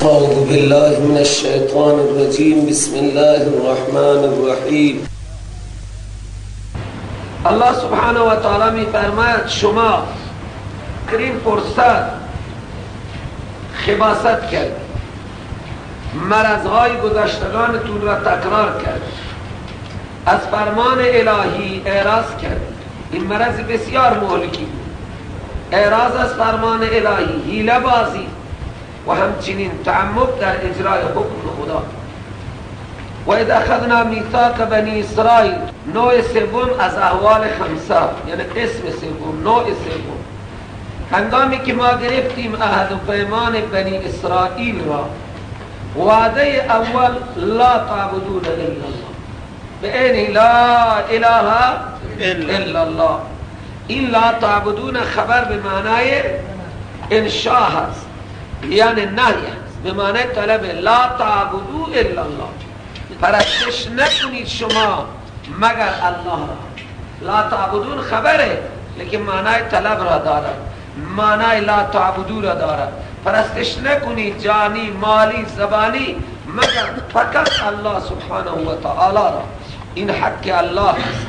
أعوذ بالله من الشيطان الرجيم بسم الله الرحمن الرحیم. الله سبحانه و تعالی می فرماید شما کریم فرصت خباست کرد، مرضهای گذشتگانتون را تکرار کرد، از فرمان الهی اعراض کرد. این مرض بسیار مهلکی بود، اعراض از فرمان الهی، حیله بازی و همچنین تعمد در اجرای حکم خدا. و اذ اخذنا میثاق بنی اسرائیل، نوع سوم از احوال خمسه، یعنی قسم سوم، نوع سوم. هنگامی که ما گرفتیم عهد و پیمان بنی اسرائیل را، وعده اول لا تعبدون الا الله، به عین لا اله الا الله. این لا تعبدون خبر به معنای انشاء هست، یعنی نهی هست، به معنی طلب. لا تعبدو الا الله، پرستش نکنید شما مگر الله را. لا تعبدون خبره لیکن معنی طلب را دارد، معنی لا تعبدو را دارد. پرستش نکنید جانی مالی زبانی مگر فقط الله سبحانه و تعالی را. این حق الله است،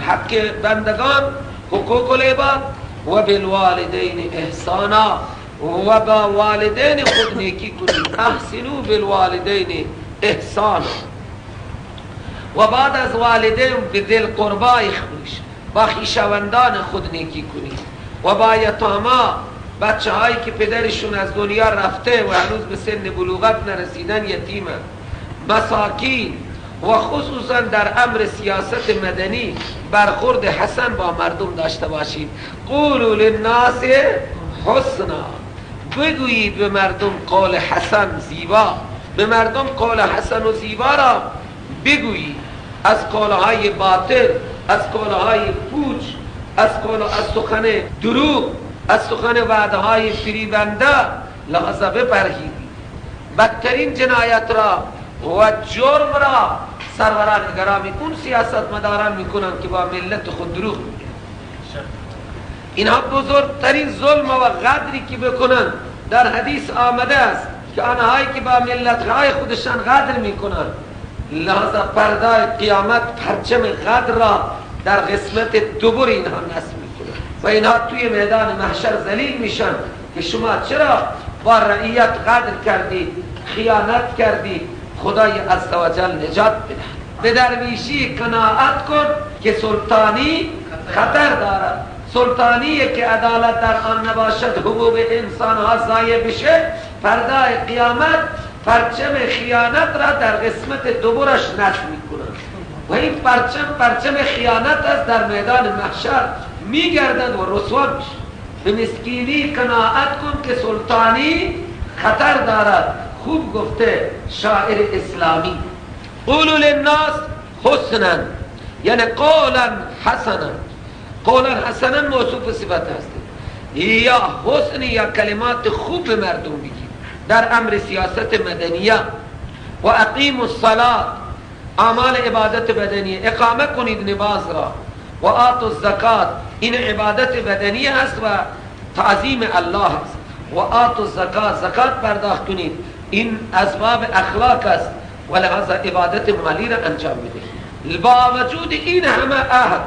حق بندگان، حقوق العباد. و بالوالدین احسانا، و با والدین خود نیکی کنید. احسنوا بالوالدین احسانا. و بعد از والدین به ذی القربای خودش، با خویشاوندان خود نیکی کنید. و با یتاما، بچه هایی که پدرشون از دنیا رفته و هنوز به سن بلوغت نرسیدن یتیمه. مساکین، و خصوصا در امر سیاست مدنی برخورد حسن با مردم داشته باشید. قولوا للناس حسنا، بگویید به مردم قول حسن زیبا، به مردم قول حسن و زیبا را بگویید. از قولهای باطل، از قولهای پوچ، از سخن دروغ، از سخن وعده های فریبنده لحظه بپرهیزید. بدترین جنایت را و جرم را سروران گرامی اون سیاست مداران میکنن که با ملت خود دروغ میگن. اینها بزرگترین ظلم و غدری که بکنن در حدیث آمده است که آنهایی که با ملتهای خودشان غدر میکنن، لحظه پردای قیامت پرچم غدر را در قسمت دوبر اینها نصب میکنن و اینها توی میدان محشر ذلیل میشن که شما چرا با رعیت غدر کردید، خیانت کردید. خدای عزوجل نجات بده. به درویشی قناعت کن که سلطانی خطر دارد. سلطانی که عدالت در آن نباشد حقوق انسان ها ضایع بشه، پردای قیامت پرچم خیانت را در قسمت دوبرش نصب میکنند و این پرچم خیانت است، در میدان محشر میگردد و رسوا میشه. به مسکینی قناعت کن که سلطانی خطر دارد. خوب گفته شاعر اسلامی، قولوا للناس حسنا، یعنی قولا حسنا. قولا حسنا موصوف صفت هست، یا حسن یا کلمات خوب به مردم بگید در امر سیاست مدنیه. و اقیموا الصلاة، اعمال عبادت بدنی، اقامه کنید نماز را. و آتوا الزکات، این عبادت بدنی است و تعظیم الله است. و آتوا الزکات، زکات پرداخت کنید، این اسباب اخلاق است و لحاظا عبادت مالی را انجام میده. با وجود این همه عهد،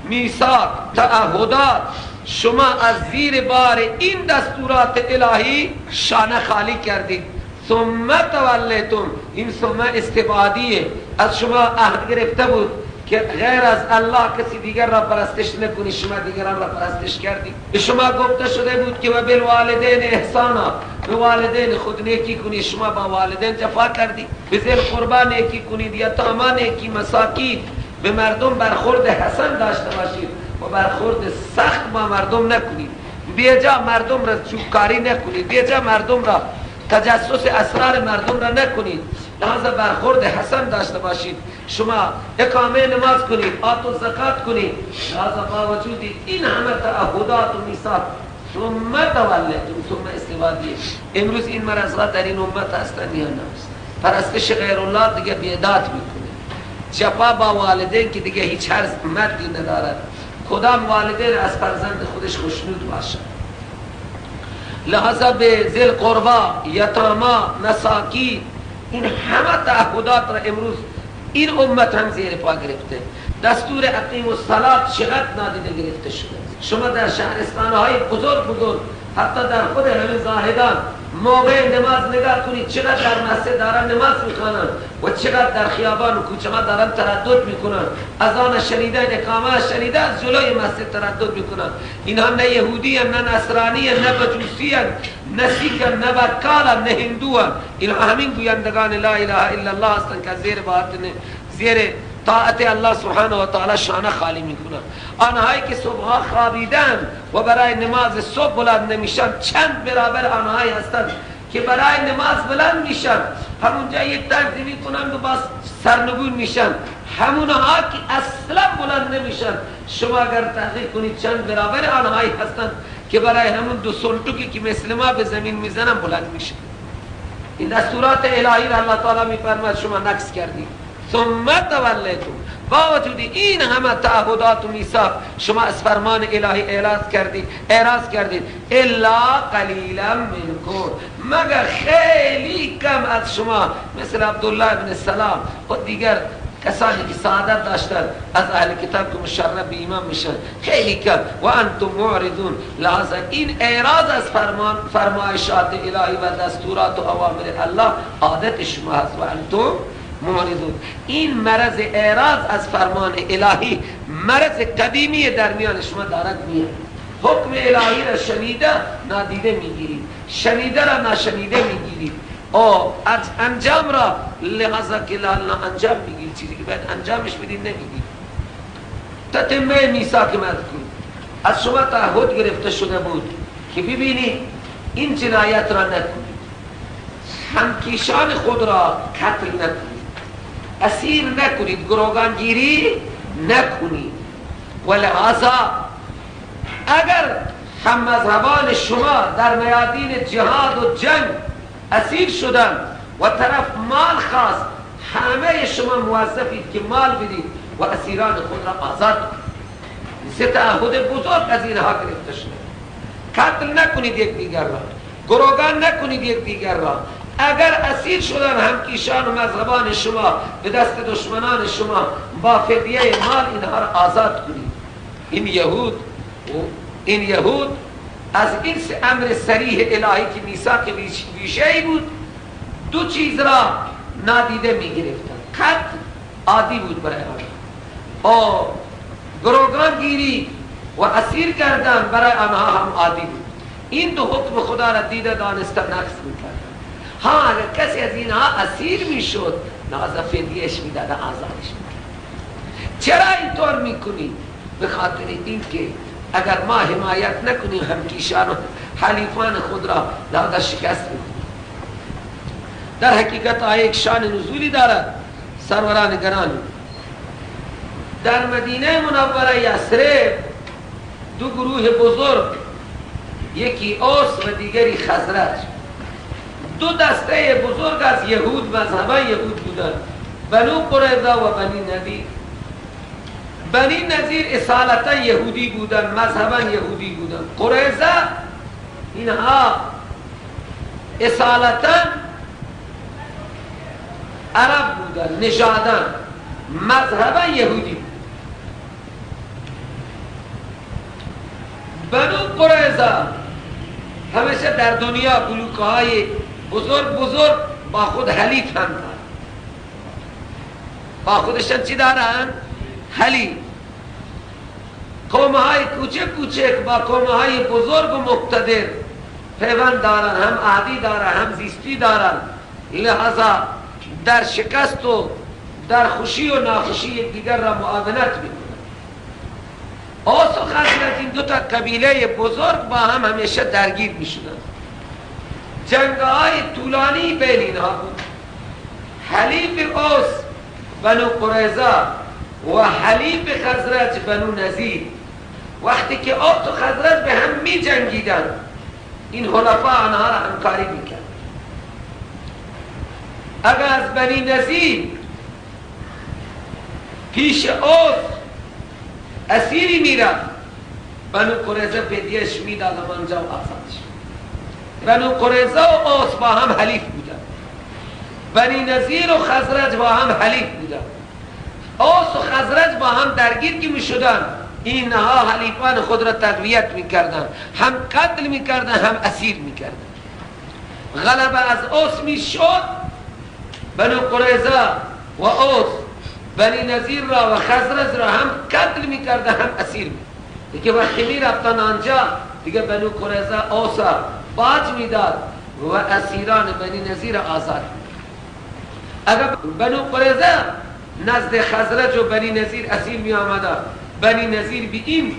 میثاق، تعهدات، شما از زیر بار این دستورات الهی شانه خالی کردید. ثم تولیتم، این ثم استبعادیه، از شما عهد گرفته بود که غیر از الله کسی دیگر را پرستش نکنی، شما دیگران را پرستش کردید. به شما گفته شده بود که و بالوالدین احسانا، به والدین خود نیکی کنید، شما با والدین جفا کردید. به ذی القربا نیکی کنید، یتاما نیکی، مساکین. به مردم برخورد حسن داشته باشید و برخورد سخت با مردم نکنید. بیجا مردم را چوبکاری نکنید، بیجا مردم را تجسس اسرار مردم را نکنید. لحظه برخورد حسن داشته باشید. شما اقامه نماز کنید، آتوا زکات کنید. لحظه با وجود این همه تعهدات و میثاق، ثم تولیتم، ثم استبعادیه. امروز این مرضها در این امت هستند یا نه؟ پرستش غیر الله دیگه بیداد میکنه، جفا با والدین که دیگه هیچ هر مردی ندارد. کدام والدین از فرزند خودش خوشنود باشد؟ لحظه به ذل قربا، یتاما، مساکی، این همه تعهدات را امروز این امت هم زیر پا گرفته. دستور اقیم الصلاة چقدر نادیده گرفته شده. شما در شهرستان‌های بزرگ حتی در خود همین زاهدان موقع نماز نگاه کنید چقدر در مسجد دارن نماز میخوانن و چقدر در خیابان و کوچه ها دارن تردد میکنن، اذان شنیدن، اقامه شنیدن، از جلوی مسجد تردد میکنن. اینها نه یهودی نه نصرانی نه مجوسی نه سیک نه بکال نه هندو، اینها همین گویندگان لا اله الا الله هستند که زیر طاعت الله سبحانه و تعالی شانه خالی میکنن. آنهایی که صبح خوابیدن و برای نماز صبح بلند نمیشن چند برابر آنهایی هستند که برای نماز بلند میشن، همونجا یک ترزی میکنن و باز سرنگون میشن. همونها که اصلا بلند نمیشن شما اگر تحقیق کنید چند برابر آنهایی هستند که برای همون دو سنتوکی که مثل ما به زمین میزنن بلند میشن. این دستورات الهی را الله تعالی میفرماید شما نقض کردید ثم تولیتم، با وجود این همه تعهدات و میثاق شما از فرمان الهی اعراض کردید. الا قلیلا منکم، مگر خیلی کم از شما مثل عبدالله ابن سلام و دیگر کسانی که سعادت داشتن از اهل کتاب که مشرف به ایمان میشن، خیلی کم. و انتم معرضون، لحظه این اعراض از فرمایشات الهی و دستورات و اوامر الله عادت شما هست. و انتم معرضون، این مرض اعراض از فرمان الهی مرض قدیمی در میان شما دارد میاد. حکم الهی را شنیده نادیده میگیرید، شنیده را ناشنیده میگیرید، او از انجام را لحظه که لالا انجام میگیرید، چیزی که باید انجامش بدید نمیگیرید. تتمه میثاق مذکور از شما تعهد گرفته شده بود که ببینید این جنایت را نکنید، همکیشان خود را قتل نکنید، اسیر نکنید، گروگانگیری نکنید. ولهذا اگر هم مذهبان شما در میادین جهاد و جنگ اسیر شدن و طرف مال خواست، همه شما موظفید که مال بدید و اسیران خود را آزاد کنید. تعهد بزرگ از اینها گرفته شده. قتل نکنید یک دیگر را، گروگان نکنید یک دیگر را. اگر اسیر شدن همکیشان و مذهبان شما به دست دشمنان شما، با فدیه مال اینها را آزاد کنید. این یهود از این امر صریح الهی که میثاق ویژه‌ای بود دو چیز را نادیده میگرفتن. قتل عادی بود برای آنها، او گروگان گیری و اسیر کردن برای آنها هم عادی بود. این دو حکم خدا را دیده دانسته نقض میکردن. ها اگر کسی از اینها اسیر میشد لحظه فدیهش میداده، آزادش میکرد. چرا اینطور میکنی؟ به خاطر این که اگر ما حمایت نکنیم همکیشان و حلیفان خود را لحظه شکست میکنیم. در حقیقت آیه یک شان نزولی دارد. سروران گرامی، در مدینه منوره یثرب دو گروه بزرگ، یکی اوس و دیگری خزرج، دو دسته بزرگ از یهود، مذهبان یهود بودند، بنو قریظه و بنی نذیر. بنی نذیر اصالتا یهودی بودند، مذهبا یهودی بودند. قریظه اینها اصالتا عرب بودند، نژادن، مذهبا یهودی بودند. بنو قریظه همیشه در دنیا بلوکهای بزرگ با خود حلیف هم دارن. با خودشان چی دارن؟ حلیف. قومهای کوچک با قومهای بزرگ و مقتدر پیوند دارن، هم عهدی دارن هم زیستی دارن. لحظه در شکست و در خوشی و ناخوشی یکدیگر را معاونت میکنن. اوس و خزرج این دو تا قبیله بزرگ با هم همیشه درگیر میشدن. جنگ‌های طولانی بین اینها بود. حلیف اوس بنو قریظه و حلیف خزرج بنو نذیر، وقتی که اوس و خزرج به هم می جنگیدن، این حلفا آنها را همکاری میکرد. اگر از بنی نذیر پیش اوس اسیری میرفت، بنو قریظه فدیهش میداد و منجا و آزادش. بنو قریظه و اوس با هم حلیف بودن، بنی نظیر و خزرج با هم حلیف بودن. اوس و خزرج با هم درگیر که می شدن، اینها حلیفان خود را تقویت می کردن، هم قتل می کردن هم اسیر می کردن. غلبه از اوس می شد، بنو قریظه و اوس بنی نظیر را و خزرج را هم قتل می کردن هم اسیر می. دیگه وقتی می رفتن آنجا دیگه بنو قریظه اوس باج می داد و اسیران بنی نظیر آزاد. اگر بنو قریظه نزد خزرج و بنی نظیر اسیر می آمدن، بنی نظیر به این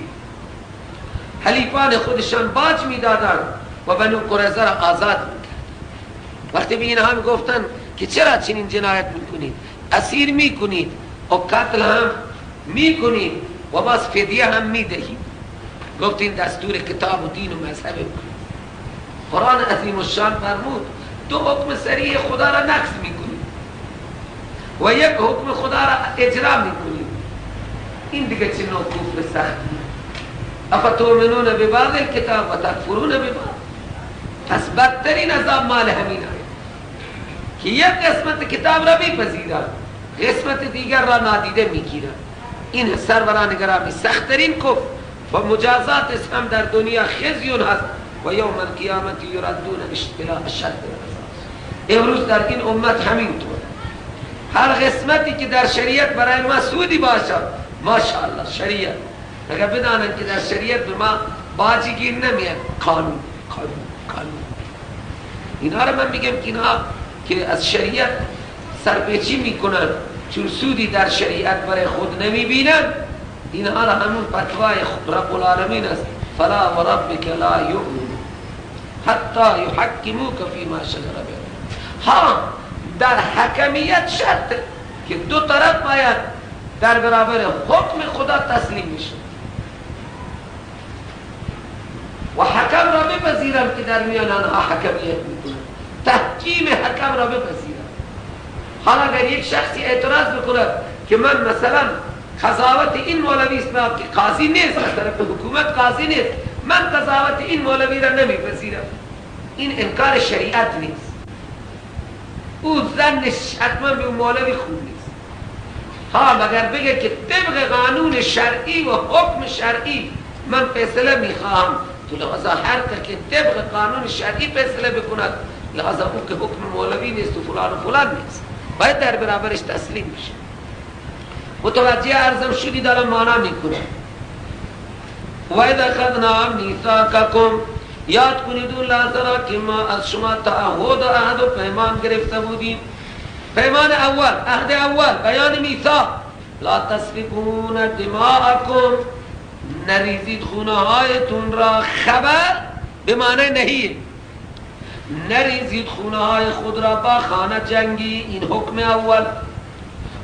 حلیفان خودشان باج می دادن و بنو قریظه را آزاد می کرد. وقتی به اینها می گفتن که چرا چنین جنایت می کنید، اسیر می کنید و قتل هم می کنید و باز فدیه هم می دهید، گفتین دستور کتاب و دین و مذهب قرآن عظیم الشان فرمود دو حکم صریح خدا را نقض می کنید و یک حکم خدا را اجرا می کنید. این دیگه چه نوع کفر سختی؟ افتؤمنون ببعض الکتاب و تکفرون ببعض. پس بدترین عذاب مال همین آید که یک قسمت کتاب را میپذیرند، قسمت دیگر را نادیده میگیرند. این سروران گرامی سختترین کفر و مجازات هم در دنیا خزی هست و یوم القیامت یردون الی اشد العذاب. امروز در این امت همینطور، هر قسمتی که در شریعت برای ما سودی باشد ماشاءالله شریعت، اگر بدانند که در شریعت به ما باجی گیر نمیاد، قانون قانون قانون. اینا رو من میگم که اینا که از شریعت سرپیچی میکنن چون سودی در شریعت برای خود نمیبینن، اینها را همون فتوای رب العالمین است، فلا و ربک لا یؤمنون حتی یحکموک فیما شجر بینهم. ها در حکمیت شرط که دو طرف باید در برابر حکم خدا تسلیم میشه و حکم را بپذیرم که در میان آنها حکمیت میکنه، تحکیم حکم را بپذیرم. حالا اگر یک شخصی اعتراض بکنه که من مثلا قضاوت این مولوی است که قاضی نیست، از طرف حکومت قاضی نیست، من قضاوت این مولوی را نمیپذیرم، این انکار شریعت نیست، او ظنش حتما به مولوی خوب نیست. ها مگر بگه که طبق قانون شرعی و حکم شرعی من فیصله میخواهم، تو لحظه هر که طبق قانون شرعی فیصله بکند، لحظه او که حکم مولوی نیست و فلان و فلان نیست، باید در برابرش تسلیم بشه. متوجه عرضم شدی دارم معنا میکنم. و اذا اخذنا میثاقکم، یاد کنید اون لحظه را که ما از شما تعهد و عهد و پیمان گرفته بودیم. پیمان اول، عهد اول، بیان میثاق، لا تسفکون دماءکم، نریزید خونه هایتون را. خبر به معنی نهی، نریزید خونه های خود را با خانه جنگی، این حکم اول.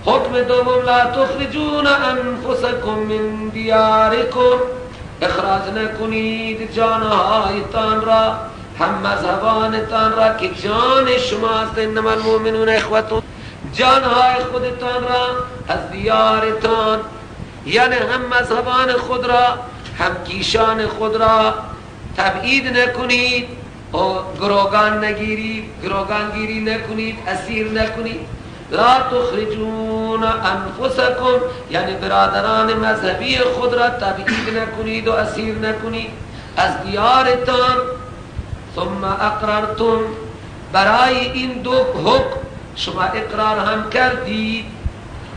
حکم دوم، لا تخرجون انفسکم من دیارکم، اخراج نکنید جانهایتان را، هم مذهبانتان را که جان شماست، انما المؤمنون اخوة، جانهای خودتان را از دیارتان، یعنی هم مذهبان خود را هم کیشان خود را تبعید نکنید و گروگان نگیرید، گروگان گیری نکنید، اسیر نکنید. لا تخرجون انفسکم، یعنی برادران مذهبی خود را تبعید نکنید و اسیر نکنید از دیارتان. ثم اقررتم، برای این دو حکم شما اقرار هم کردید.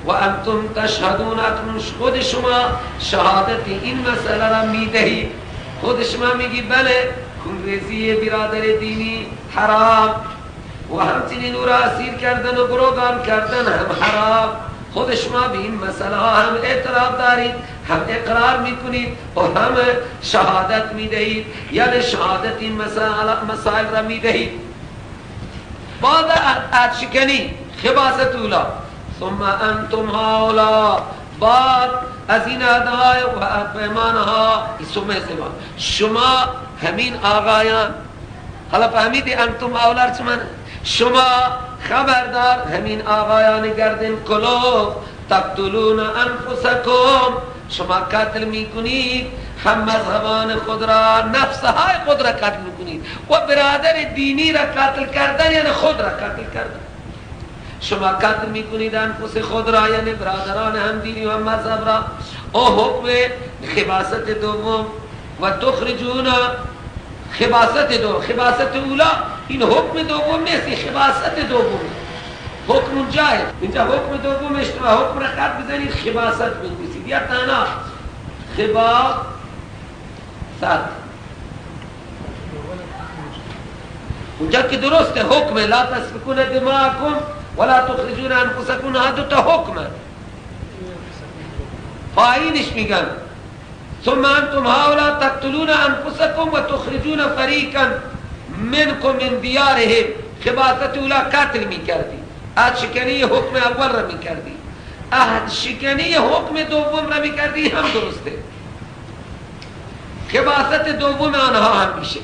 و انتم تشهدون، اکنون خود شما شهادت این مسئله را میدهید، خود شما میگی بله خونریزی برادر دینی حرام و همچنین او را اسیر کردن و گروگان کردن هم حرام. خود شما به این مسئله ها هم اعتراف دارید، هم اقرار میکنید و هم شهادت میدهید، یعنی شهادت این مسائل را میدهید. بعد عهد شکنی، خباست اولا، ثم انتم هاولا، بعد از این عهدهای و پیمانها، شما همین آقایان، حالا فهمیدی انتم هاولا چه معنی؟ شما خبردار همین آقایان گردن کلوف، تقتلون انفسکم، شما قتل میکنید هم مذهبان خود را نفسهای خود را قتل کنید و برادر دینی را قتل کردن یعنی خود را قتل کردن. شما قتل میکنید انفس خود را یعنی برادران هم دینی و هم مذهب را. او حکم خباست دوم و تخرجون خباست اولا این حکم دوم نیست، این خباست دوم حکم جای اینجا حکم دوم اشتباه حکم را خط بزنید خباست بنویسید یا تانا خباست اونجا که درسته حکم لا تسفکون دماءکم ولا تخرجون انفسکم ها دو تا حکم فاعلش میگن ثم انتم هؤلاء تقتلون انفسکم و تخرجون فریقا منکم من دیارهم خباست اولا قتل میکردی عهد شکنی حکم اول را میکردی عهد شکنی حکم دوم را میکردی هم درسته خباست دوم آنها هم میشه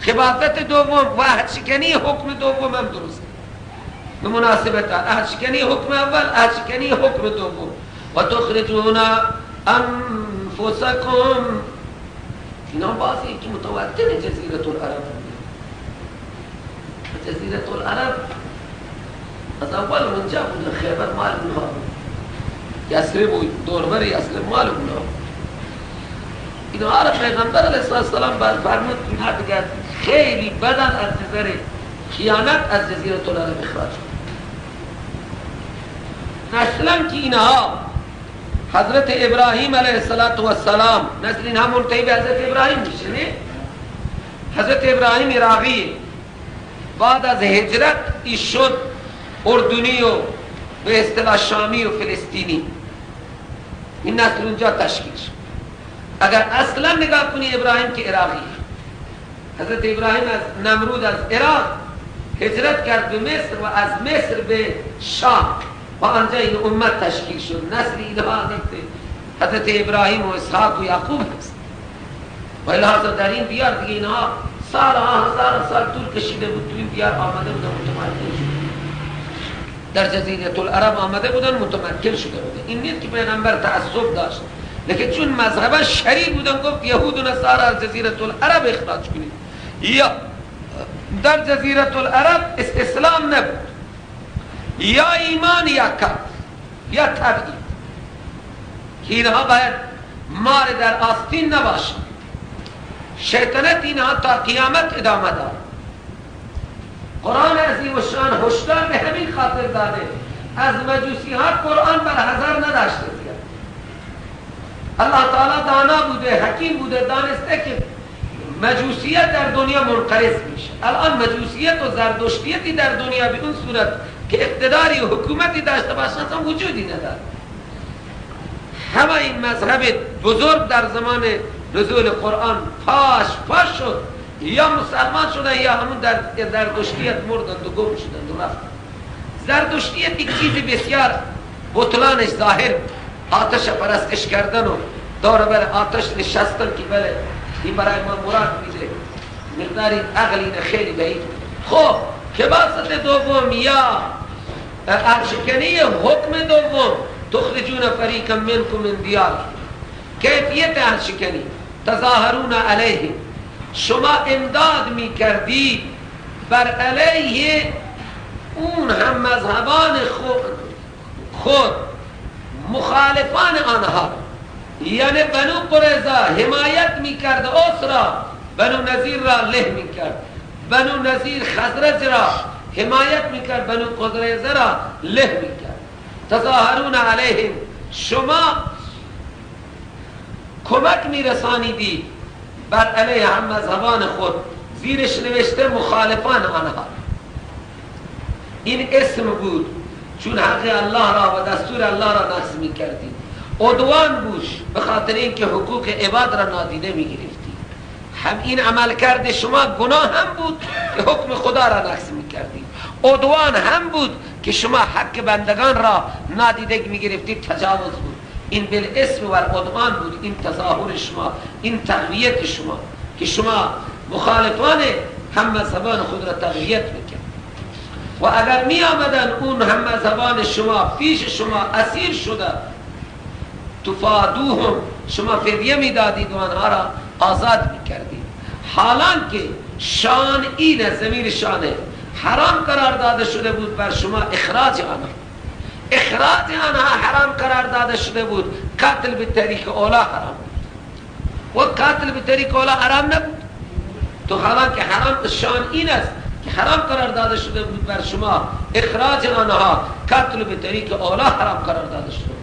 خباست دوم و عهد شکنی حکم دوم هم درسته به مناسبت عهد شکنی حکم اول عهد شکنی حکم دوم و تخرجون انفسکم اینا بعضی که متوطن جزیرة العرب جزیرة العرب از اول منجا بود خیبر مال اونها یسرب و دوربر یسرب مال اونها اینا عرب پیغمبر علیه السلام باز فرمود اینها دیگر خیلی بدن از نظر خیانت از جزیرة العرب اخراج شد نسلن که اینها حضرت ابراهیم علیه السلام نسل اینها منتهی به حضرت ابراهیم میشه نه حضرت ابراهیم عراقی بعد از هجرت ای شد اردنی و به اصطلاح شامی و فلسطینی این نسل اونجا تشکیل شد. اگر اصلا نگاه کنی ابراهیم که عراقی حضرت ابراهیم از نمرود از عراق هجرت کرد به مصر و از مصر به شام و آنجا این امت تشکیل شد. نسل اینها حضرت ابراهیم و اسحاق و یعقوب هست و لحاظا در این دیار دیگه اینها سالها هزار سال طول کشیده بود تو این دیار آمده بودن متمکن شده در جزیره العرب آمده بودن متمکن شده بودن. این نیست که پیغمبر تعصب داشت لیکن چون مذهبا شریع بودن گفت یهود و نصارا از جزیره العرب اخراج کنید یا در جزیره العرب اسلام نبود یا ایمان یا کفر یا تبعید که اینها باید مار در آستین نباشد. شیطنت اینها تا قیامت ادامه دارد. قرآن عظیم و شان هشدار به همین خاطر داده از مجوسی ها قرآن بر حذر نداشته زیاد. الله تعالی دانا بوده حکیم بوده دانسته که مجوسیت در دنیا منقرض میشه. الان مجوسیت و زردشتیتی در دنیا به اون صورت که اقتداری و حکومتی داشته باشن اصلا وجودی نداره. همه این مذهب بزرگ در زمان نزول قرآن پاش شد یا مسلمان شدن یا همون در زردشتیت مردند و گم شدند و رفتند. زردشتیت یک چیز بسیار بطلانش ظاهر آتش پرستش کردن و دور بر آتش نشستن که بله این برای ما مراد میده مقداری عقلی خیلی بعید. خب خباست دوم یا ارشکنی حکم دوم تخرجون فریقا منکم من دیار کیفیت ارشکنی تظاهرون علیه شما امداد می کردید بر علیه اون هم مذهبان خود مخالفان آنها یعنی بنو قریظه حمایت می کرد اسرا بنو نذیر را له می کرد بنو نذیر خزرج را حمایت می کرد بنو قریظه را له می کرد. تظاهرون علیهم شما کمک می رسانیدی بر علیه هم مذهبان خود زیرش نوشته مخالفان آنها. این اسم بود چون حق الله را و دستور الله را نقض می کردی. عدوان بوش به خاطر اینکه حقوق عباد را نادیده می گرفتی. هم این عمل کرده شما گناه هم بود که حکم خدا را نقض می کردی. عدوان هم بود که شما حق بندگان را نادیده می گرفتی. تجاوز بود. این بالاسم و العدوان بود. این تظاهر شما این تقویت شما که شما مخالفان هم مذهبان خود را تقویت میکرد. و اگر می آمدن اون هم مذهبان شما پیش شما اسیر شده تفادوهم شما فدیه میدادید و آنها را آزاد میکردید. حالانکه شان اینه، ضمیر شانه حرام قرار داده شده بود بر شما اخراج آنها، اخراج آنها حرام قرار داده شده بود. قتل به طریق اولا حرام بود و قتل به طریق اولا حرام نبود. تو حالانکه حرام شان این است که حرام قرار داده شده بود بر شما اخراج آنها، قتل به طریق اولا حرام قرار داده شده بود.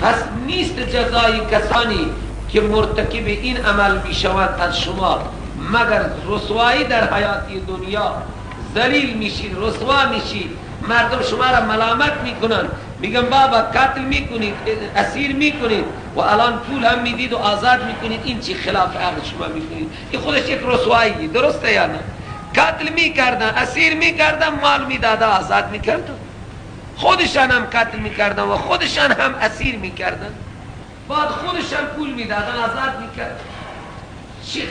پس نیست جزای کسانی که مرتکب این عمل میشوند از شما مگر رسوایی در حیاتی دنیا. ذلیل میشید، رسوا میشید، مردم شما را ملامت میکنن، میگن بابا قتل میکنید، اسیر میکنید و الان پول هم میدید و آزاد میکنید. این چی خلاف عقل شما میکنید؟ این خودش یک رسوایی، درسته یا نه؟ قتل میکردن، اسیر میکردن، مال میدادن، آزاد میکردن، خودشان هم قتل میکردن و خودشان هم اسیر میکردن، بعد خودشان پول میدادن، آزاد میکردن. چه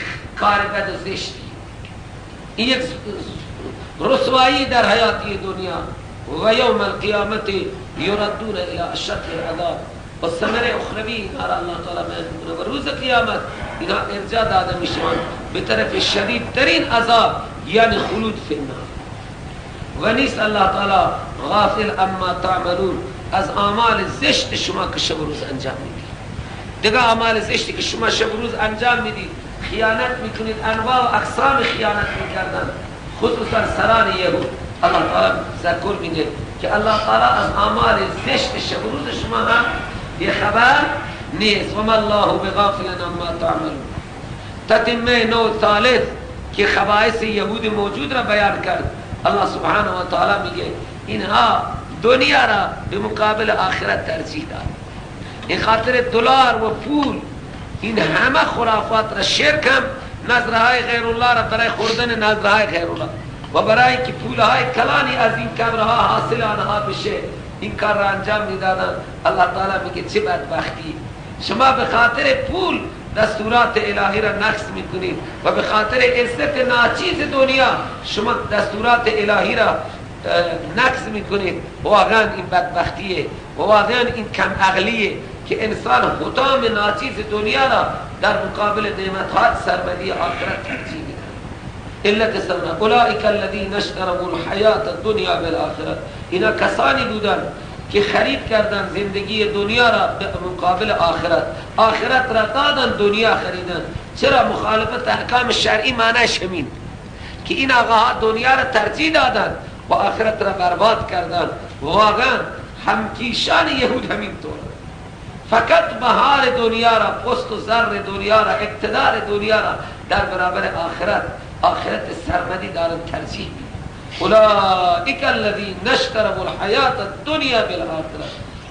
کار بد و زشتی! این یک رسوایی در حیاتی دنیا. و یوم القیامت یردون الی اشد العذاب. و ثمره اخروی اینها را الله تعالی بیان میکنه. و روز قیامت اینها ارجاع داده میشوند به طرف شدیدترین عذاب، یعنی خلود فی النار. و نیست الله تعالی غافل اما تعملون، از اعمال زشت شما که شب و روز انجام میدید. دیگه اعمال زشتی که شما شب و روز انجام میدید، خیانت میکنید، انواع و اقسام خیانت میکردن، خصوصا سران یهود. الله تعالی ذکر میده که الله تعالی از اعمال زشت شب و روز شما هم یه خبر نیست. و ما الله بغافل عما تعملون. تتمه نوع ثالث که خبائث یهود موجود را بیان کرد. الله سبحانه و تعالی میگه اینها دنیا را به مقابل آخرت ترجیح داد. این خاطر دلار و پول، این همه خرافات را، شرک هم نظرهای غیر الله را برای خوردن نظرهای غیر الله و برای که پولهای کلانی از این کبرها حاصل آنها بشه این کار را انجام میدادن. الله تعالی میگه چه بدبختی! شما به خاطر پول دستورات الهی را نقض میکنید و به خاطر عزت ناچیز دنیا شما دستورات الهی را نقض میکنید. واقعا این بدبختیه و واقعا این کم عقلیه که انسان حطام ناچیز دنیا را در مقابل نعمتهای سرمدی آخرت ترجیح میده. علت سمنا اولئک الذین اشتروا الحیات الدنیا بالآخرة. اینا کسانی بودن که خرید کردن زندگی دنیا را به مقابل آخرت، آخرت را دادن، دنیا خریدن. چرا؟ مخالفت احکام شرعی معنیش همین که این آقاها دنیا را ترجیح دادن و آخرت را برباد کردن. واقعا همکیشان یهود همین طور، فقط بهار دنیا را، پست و زر دنیا را، اقتدار دنیا را در برابر آخرت سرمدی دارن ترجیح میدن. اولئک الذین اشتروا الحیات الدنیا بالآخرة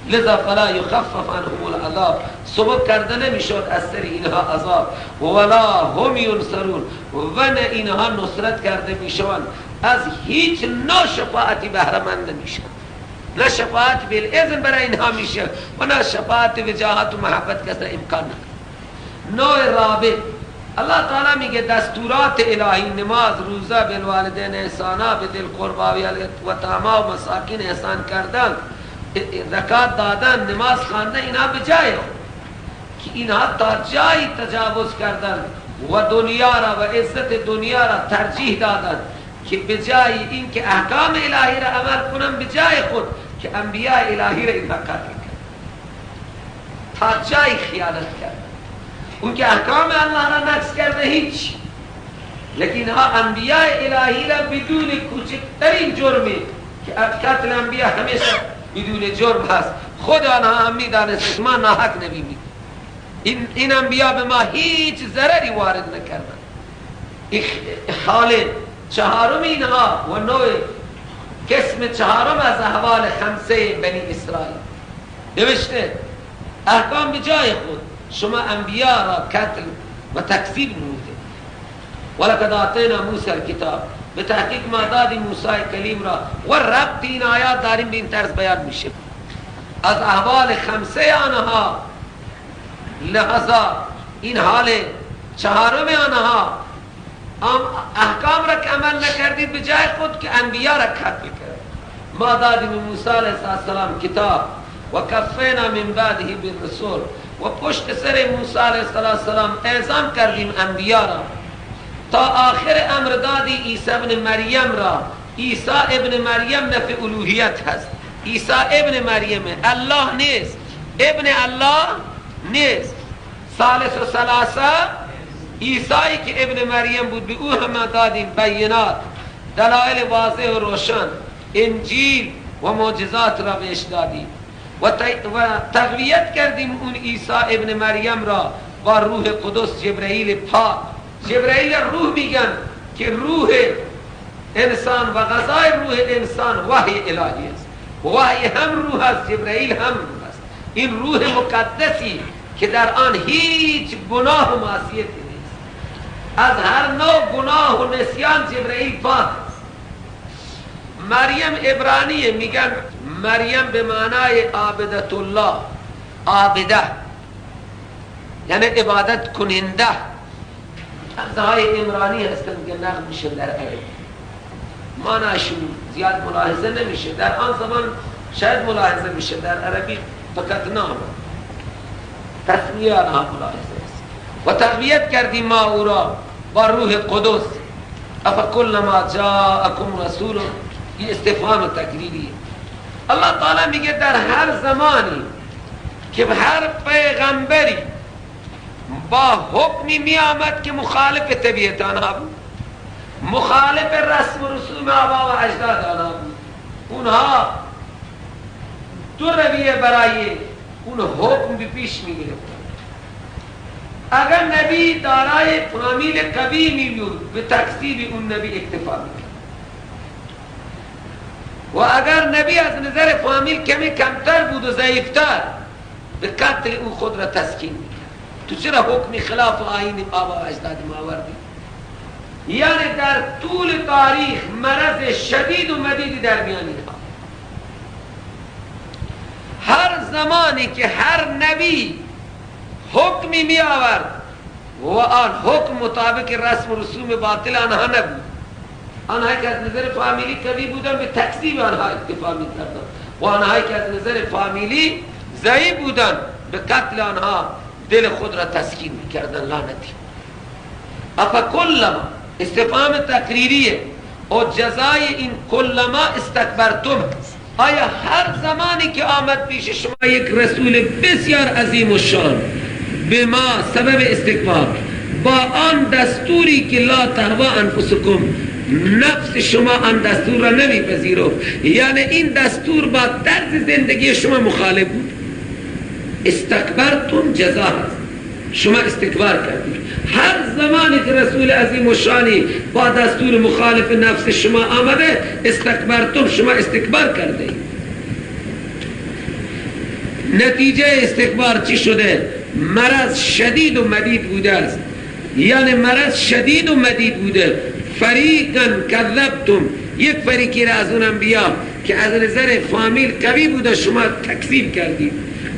لذا فلا یخفف عنهم العذاب. سبب کرده نمیشد از سر اینها عذاب، ولا هم ینصرون، و نه اینها نصرت کرده میشوند، از هیچ نوع شفاعتی بهره مند نمیشن. نه شفاعت بالاذن برای اینها میشه و نه شفاعت وجاهت و محبت کس امکان نداره. نوع رابع، الله تعالی میگه دستورات الهی، نماز، روزه، بالوالدین احسانا، بدل قربا و تاما و مساکین احسان کردن، زکات دادن، نماز خواندن، اینها به جای خود که اینها تا جایی تجاوز کردن و دنیا را و عزت دنیا را ترجیح دادن که به جای این که احکام الهی را عمل کنن، به جای خود که انبیاء الهی را اینها قتل کردن، تا جای خیانت کردن. اون که احکام الله را نقض کرده هیچ، لیکن ها انبیاء الهی را بدون کوچکترین جرمی که قتل انبیاء همیشه بدون جرم هست، خود آنها هم میدانست ما ناحق نبی می این انبیاء به ما هیچ ضرری وارد نکردن. حال چهارم اینها و نوع قسم چهارم از احوال خمسه بنی اسرائیل نوشته احکام به جای خود، شما انبیاء را قتل و تکذیب نموده. ولقد آتینا موسی الکتاب، به تحقیق ما دادیم موسی کلیم را. و ربط این آیات داریم به این طرز بیان میشه از احوال خمسه آنها. لحظا این حال چهارم آنها، احکام را که عمل نکردید به جای خود که انبیاء را قتل کرد. ما دادیم موسی علیه السلام کتاب و کفینا من بعده بالرسول، و پشت سر موسی علیه السلام اعزام کردیم انبیا را تا آخر امر دادی عیسی ابن مریم را. عیسی ابن مریم نفی الوهیت هست. عیسی ابن مریم الله نیست، ابن الله نیست. ثالث و ثلاثه عیسی که ابن مریم بود به او هم دادیم بینات، دلائل واضح و روشن، انجیل و معجزات را بهش دادیم و تقویت کردیم اون عیسی ابن مریم را با روح قدس جبرئیل پاک. جبرئیل روح میگن که روح انسان و غذای روح انسان وحی الهی است. وحی هم روح است، جبرئیل هم روح است. این روح مقدسی که در آن هیچ گناه و معصیتی نیست. از هر نوع گناه و نسیان جبرئیل پاک است. مریم عبرانیه، میگن مریم به معنای عابدت الله، عابده یعنی عبادت کننده. لفظهای عمرانی هستن که نقل میشه در عربی، معناشون زیاد ملاحظه نمیشه. در آن زمان شاید ملاحظه میشه، در عربی فقط نام تسمیه آنها ملاحظه است. و تقویت کردیم ما او را با روح قدس. افکلما جاءکم رسول، این استفهام تکریریه. الله تعالی میگه در هر زمانی که هر پیغمبری با حکمی می آمد که مخالف طبیعت آنها بود، مخالف رسم و رسوم آبا و اجداد آنها بود، اونها دو رویه برای اون حکم به پیش می گرفتن. اگر نبی دارای فامیل قوی می بود به تکذیب اون نبی اکتفا می، و اگر نبی از نظر فامیل کمی کمتر بود و ضعیفتر به قتل او خود را تسکین می. تو چرا حکمی خلاف آیین آبا و اجداد ما آوردی؟ یعنی در طول تاریخ مرض شدید و مدیدی در میان اینها. هر زمانی که هر نبی حکمی می آورد و آن حکم مطابق رسم و رسوم باطل آنها نبود، آنهایی که از نظر فامیلی قوی بودن به تکذیب آنها اکتفا می کردن و آنهایی که از نظر فامیلی ضعیف بودن به قتل آنها دل خود را تسکین می کردن. لعنتی. اپا کلما استفهام تقریریه و جزای این کلما استکبرتم. آیا هر زمانی که آمد پیش شما یک رسول بسیار عظیم و شان به ما سبب استکبار با آن دستوری که لا تهوا انفسکم، نفس شما آن دستور را نمیپذیرفت، یعنی این دستور با طرز زندگی شما مخالف بود، استکبرتم جزا هست، شما استکبار کردید. هر زمانی که رسول عظیم و شانی با دستور مخالف نفس شما آمده استکبرتم، شما استکبار کرده. نتیجه استکبار چی شده؟ مرض شدید و مدید بوده است. یعنی مرض شدید و مدید بوده. فریقا کذبتم، یک فریقی را از اون انبیا که از نظر فامیل قوی بوده شما تکذیب کردید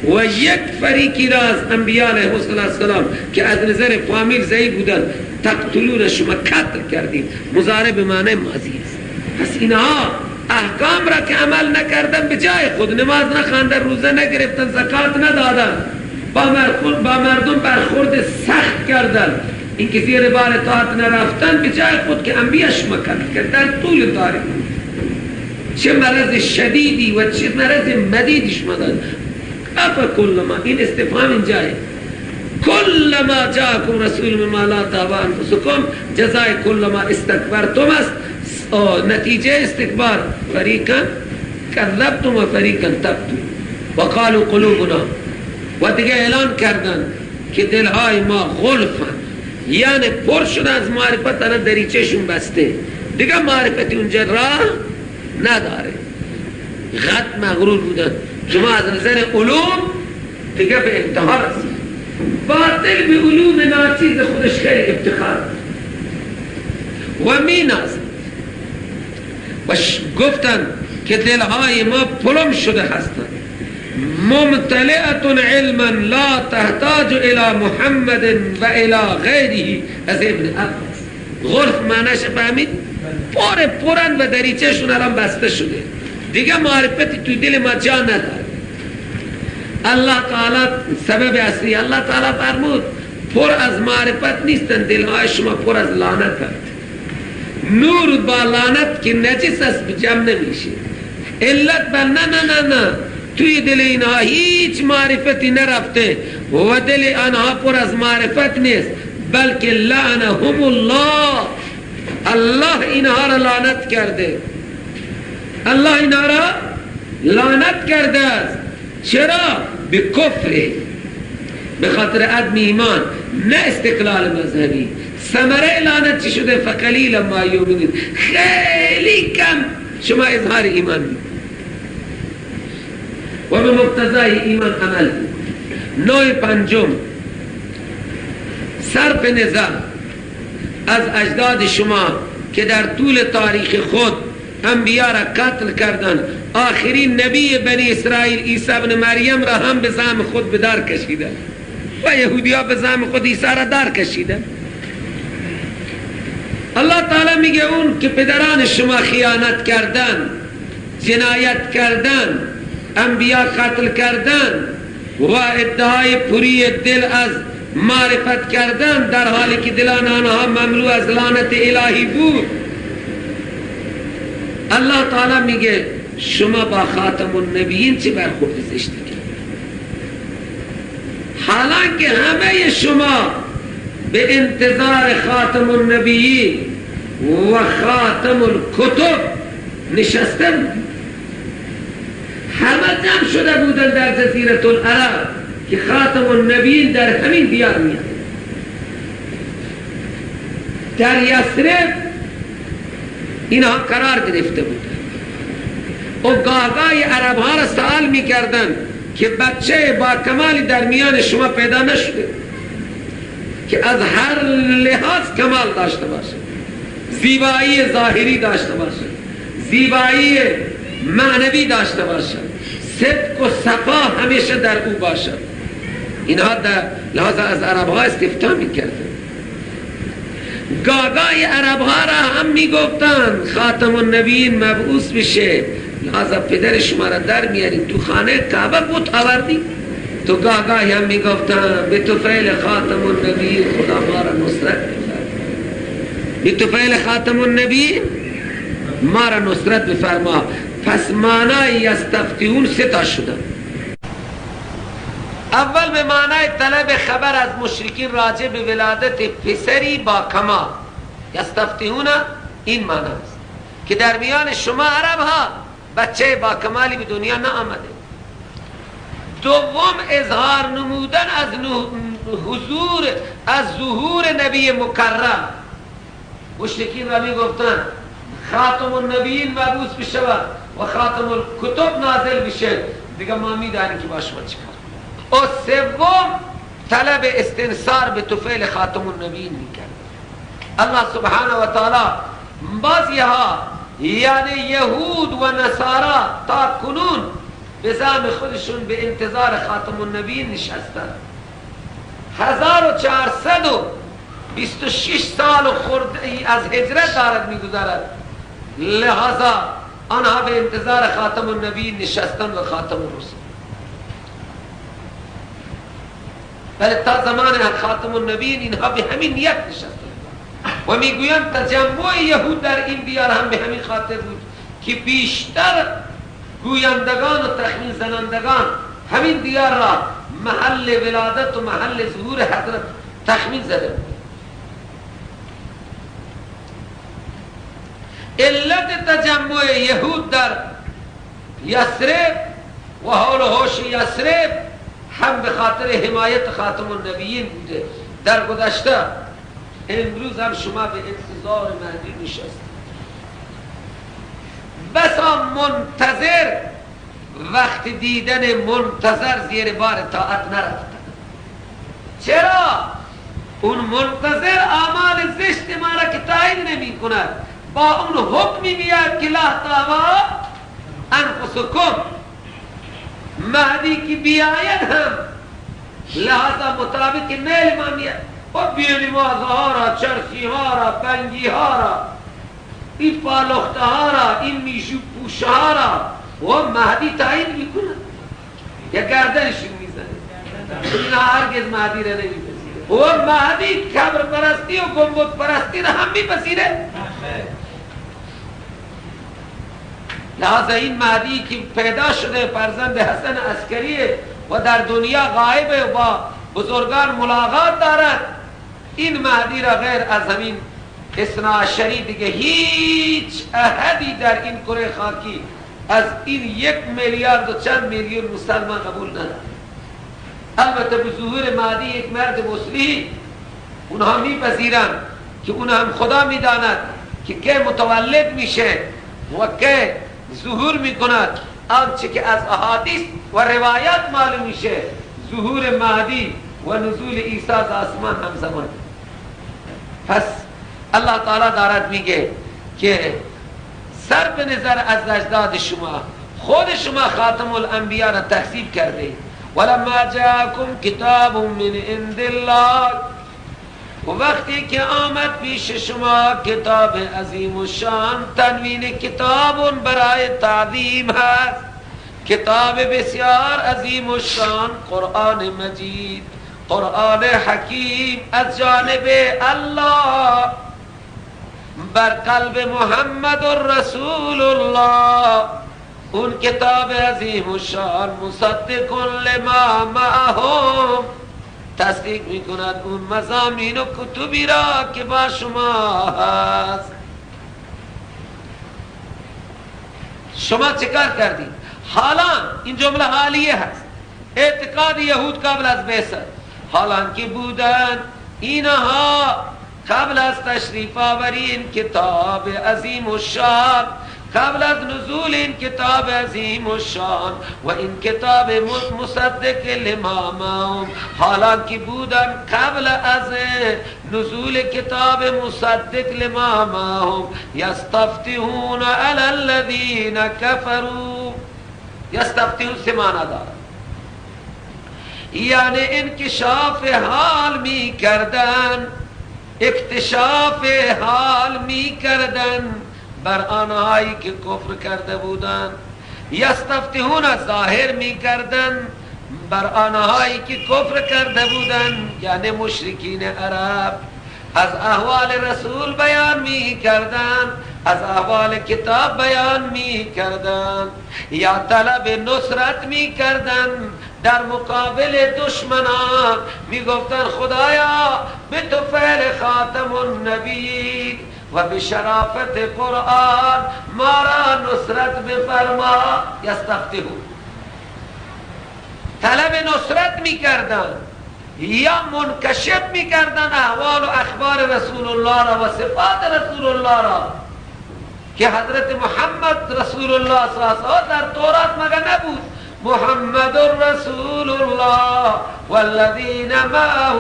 و یک فریقی را از انبیاء علیه السلام که از نظر فامیل ضعیف بودن تقتلون، شما قتل کردید. مضارع به معنی ماضی است. پس اینها احکام را که عمل نکردن، به جای خود نماز نخواندن، روزه نگرفتن، زکات ندادن، با مردم برخورد سخت کردن، این که زیر بار اطاعت نرفتن، به جای خود که انبیاء شما قتل کردن. طول تاریخ چه مرض شدیدی و چه مرض مدیدی شما دادن. افا کلما، این استفهام اینجای کلما جاءکم رسول مما لا تهوا انفسکم، جزای کلما استکبرتم است. نتیجه استکبار فریقا کذبتم و فریقا تبتم و قالوا قلوبنا، و دیگه اعلان کردن که دلهای ما غلفن، یعنی پر شده از معرفت، الان دریچهشون بسته، دیگه معرفتی اونجا راه نداره. غد مغرور بودن، شما از نظر علوم دیگه به انتها رسید. باطل به علوم ناچیز خودش خیلی افتخار و می نازد و غفتن که دلهای ما پلم شده هستند. ممتلئة علما لا تحتاج الى محمد و الى غیره، از ابن عباس. غرف معنیش فهمید؟ پرن و دریچهشون الان بسته شده، دیگه معرفتی تو دل ما جا نداره. الله تعالی سبب اصلی الله تعالی فرمود پر از معرفت نیستن دلهای شما پر از لعنت هست. نور با لعنت که نجس است جمع نمیشه. علت بر نه توی دل اینها هیچ معرفتی نرفته و دل آنها پر از معرفت نیست، بلکه لعنهم الله، الله اینها را لعنت کرده. الله اینها را لعنت کرده است. چرا؟ به کفر، به خاطر عدم ایمان، نه استقلال مذهبی. ثمره لعنت چی شده؟ فقلیل ما یؤمنون، خیلی کم شما اظهار ایمان می و به مقتضای ایمان عمل. نوع پنجم، صرف نظر از اجداد شما که در طول تاریخ خود انبیاء را قتل کردند، آخرین نبی بنی اسرائیل عیسی ابن مریم را هم به زعم خود به در کشیدند و یهودی ها به زعم خود عیسی را در کشیدند. الله تعالی میگه اون که پدران شما خیانت کردن، جنایت کردن، انبیاء قتل کردن و ادعای پوری دل از معرفت کردن، در حالی که دلان آنها مملو از لعنت الهی بود، الله تعالی میگه شما با خاتم النبیین چه برخورد زشتی کرد؟ حالانکه همه شما به انتظار خاتم النبیین و خاتم الکتب نشسته بودید. همه جمع شده بودن در جزیره العرب که خاتم النبیین در همین دیار میاد. در یثرب اینها قرار گرفته بودن و گاهگاه عرب ها را سوال میکردن که بچه با کمالی در میان شما پیدا نشده که از هر لحاظ کمال داشته باشه، زیبایی ظاهری داشته باشه، زیبایی معنوی داشته باشه، صدق و صفا همیشه در او باشه. اینها در لحاظ از عرب ها استفتاء میکردن. گاهگاه عرب ها را هم میگفتن خاتم النبیین مبعوث بشه، لحاظا پدر شما را در میاریم تو خانه کعبه بت آوردی. تو گاهگاهی هم میگفتن به طفیل خاتم النبیین خدا ما را نصرت بفرما، به طفیل خاتم النبیین ما را نصرت بفرما. پس معنای یستفتحون سه تا شدن. اول به معنای طلب خبر از مشرکین راجع به ولادت پسری با کمال. یستفتحون این معنی است که در میان شما عرب ها بچه با کمالی به دنیا نه آمده. دوم اظهار نمودن از ظهور نبی مکرم. مشرکین را می گفتن خاتم النبیین مبعوث بشود و خاتم الکتب نازل بشه، دیگه ما می دانیم که با شما چیکار. و سوم طلب استنصار به طفیل خاتم النبیین میکرد. الله سبحانه و تعالی بعضیها یعنی یهود و نصارا تا کنون به زعم خودشون به انتظار خاتم النبیین نشستن. 1426 سال خورده ای از هجرت دارد میگذارد، لہذا آنها به انتظار خاتم النبیین نشستن و خاتم الرسول. ولی تا زمان خاتم النبیین اینها به همین نیت نشستن و میگویند تجمع یهود در این دیار هم به همین خاطر بود که بیشتر گویندگان و تخمین زنندگان همین دیار را محل ولادت و محل ظهور حضرت تخمین زده بود. علت تجمع یهود در یثرب و حول و حوش یثرب هم به خاطر حمایت خاتم النبیین بوده. در گذشته امروز هم شما به انتظار مهدی نشستید. بسا منتظر وقت دیدن منتظر زیر بار طاعت نرفتن. چرا؟ اون منتظر اعمال زشت ما را که تایید نمی کند، با اون حکمی میاد که لا تهوا انفسکم، مهدی که بیاید هم لحظه مطابق نیل ما میاد و بیلی مازه ها را، چرسی ها را، بنگی ها را، این پالخته ها را، این میشو پوشه ها را و مهدی تایید میکنه یا گردنشون اینا هرگز مهدی را نمیپذیره. و مهدی قبر پرستی و گنبد پرستی را هم میپذیره. لحاظا این مهدی که پیدا شده فرزند حسن عسکریه و در دنیا غایبه و با بزرگان ملاقات دارد، این مهدی را غیر از همین اثناعشری دیگه هیچ احدی در این کره خاکی از این 1 میلیارد و چند میلیون مسلمان قبول ندارد. البته به ظهور مهدی یک مرد مسلح اونها میپذیرند که اون هم خدا میداند که که متولد میشه و که ظهور میکند. آنچه که از احادیث و روایات معلوم میشه ظهور مهدی و نزول عیسی از آسمان همزمان. پس الله تعالی دارد میگه که صرف نظر از اجداد شما، خود شما خاتم الانبیا را تکذیب کرده. ولما جاءکم کتاب من عند الله، و وقتی که آمد پیش شما کتاب عظیم و شان، تنوین کتاب برای تعظیم هست، کتاب بسیار عظیم و شان، قرآن مجید، قرآن حکیم از جانب الله بر قلب محمد رسول الله. اون کتاب عظیم و شان مصدق لما معهم، تصدیق میکند اون مضامین و کتبی را که با شما هست. شما چکار کردید؟ حالا این جمله حالیه هست، اعتقاد یهود قبل از بعثت، حالان که بودن اینها قبل از تشریف آوری این کتاب عظیم و شان، قبل از نزول این کتاب عظیم و شان و این کتاب مصدق لما معهم، حالان که بودن قبل از نزول کتاب مصدق لما معهم، یستفتحون علی الذین کفروا. یستفتحون سه معنی دارد، یعنی انکشاف حال می کردن، اکتشاف حال می کردن بر آنهایی که کفر کرده بودند. یستفتحون ظاهر می کردن بر آنهایی که کفر کرده بودند، یعنی مشرکین عرب، از احوال رسول بیان می کردن، از احوال کتاب بیان می کردن، یا طلب نصرت می کردن در مقابل دشمنان. می گفتن خدایا به تو فعل خاتم النبی و به شرافت قرآن ما را نصرت بفرما. یستفتحون، طلب نصرت می کردن یا منکشف می کردن احوال و اخبار رسول الله را و صفات رسول الله را که حضرت محمد رسول الله صلی الله علیه و در تورات مگه نبود؟ محمد رسول الله والذین معه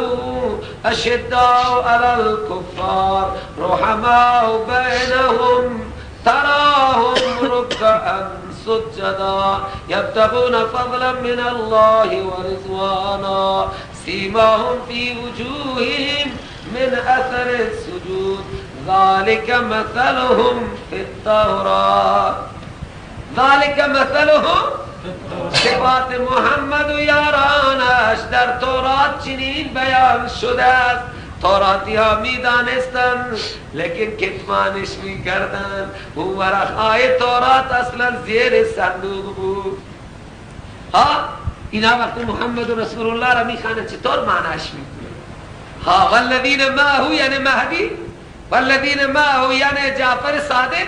اشداء علی الکفار رحماء بینهم تراهم رکعا سجدا یبتغون فضلا من الله ورضوانا سیماهم فی وجوههم من اثر السجود ذلك مثلهم فی التوراة. ذلك مثلهم، صفات محمد و یارانش در تورات چنین بیان شده است. توراتی ها می دانستن لیکن کتمانش می کردن. اون ورقهای تورات اصلا زیر صندوق بود. اینا وقتی محمد رسول الله را می خوانند چطور معناش می کنند؟ والذین معه یعنی مهدی، والذین معه یعنی جعفر صادق،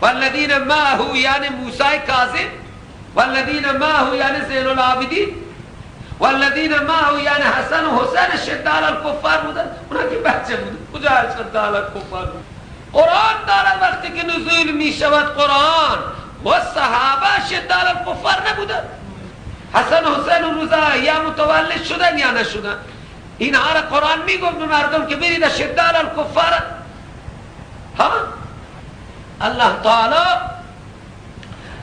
والذین معه یعنی موسی کاظم، والذین معه یعنی زین العابدین، والذین معه یعنی حسن و حسین شد علی الکفار بودن. اونا که بچه بودن کجا شد علی الکفار بود؟ قرآن دارد وقتی که نزول می شود قرآن و صحابه شد علی الکفار نبودن. حسن و حسین و رضا یا متولد شدن یا نشدن. اینها را قرآن می گفت به مردم که برید شد علی الکفار. الله تعالی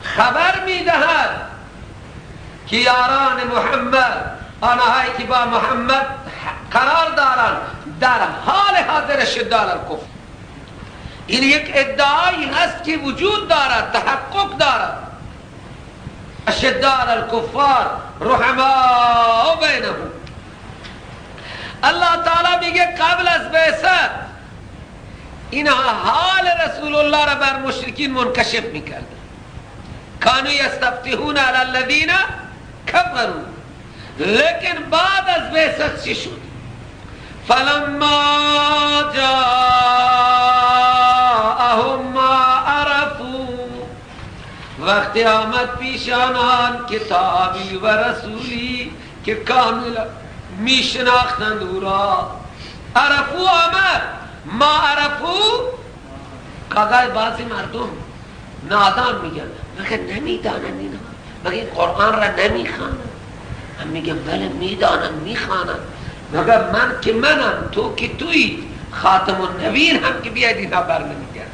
خبر می دهد که یاران محمد، آنهایی که با محمد قرار دارند، در حال حاضر شد علی الکفر. این یک ادعایی هست که وجود دارد، تحقق دارد. اشد علی الکفار رحماء بینهم، الله تعالی میگه قبل از بعثت اینها حال رسول الله را بر مشرکین منکشف میکردن. کانوا یستفتحون علی الذین کفروا. لیکن بعد از بعثت چی شد؟ فلما جاءهم ما عرفوا، وقتی آمد پیش آنان کتابی و رسولی که کامل می شناختند او را. عرفو آمد، ما عرفو کاغای بعضی مردم نادان میگن مگر نمیدانند اینا، مگر این قرآن را نمیخوانند؟ هم میگن بله میدانند میخوانند، مگر من که منم، تو که توی، خاتم النبیین هم که بیاید اینها بر نمیگرد.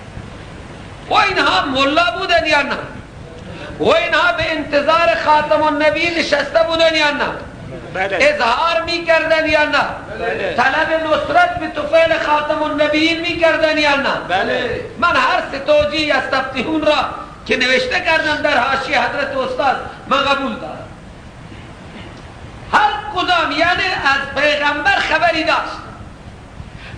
و اینها ملا بودن یا نه؟ و اینها به انتظار خاتم النبیین نشسته بودن یا نه؟ اظهار میکردن یا نه؟ طلب نصرت به طفیل خاتم النبیین میکردن یا نه؟ من هر سه توجیه یستفتحون را که نوشته کردم در حاشیه حضرت استاد من قبول دارم. هر کدام یعنی از پیغمبر خبری داشت،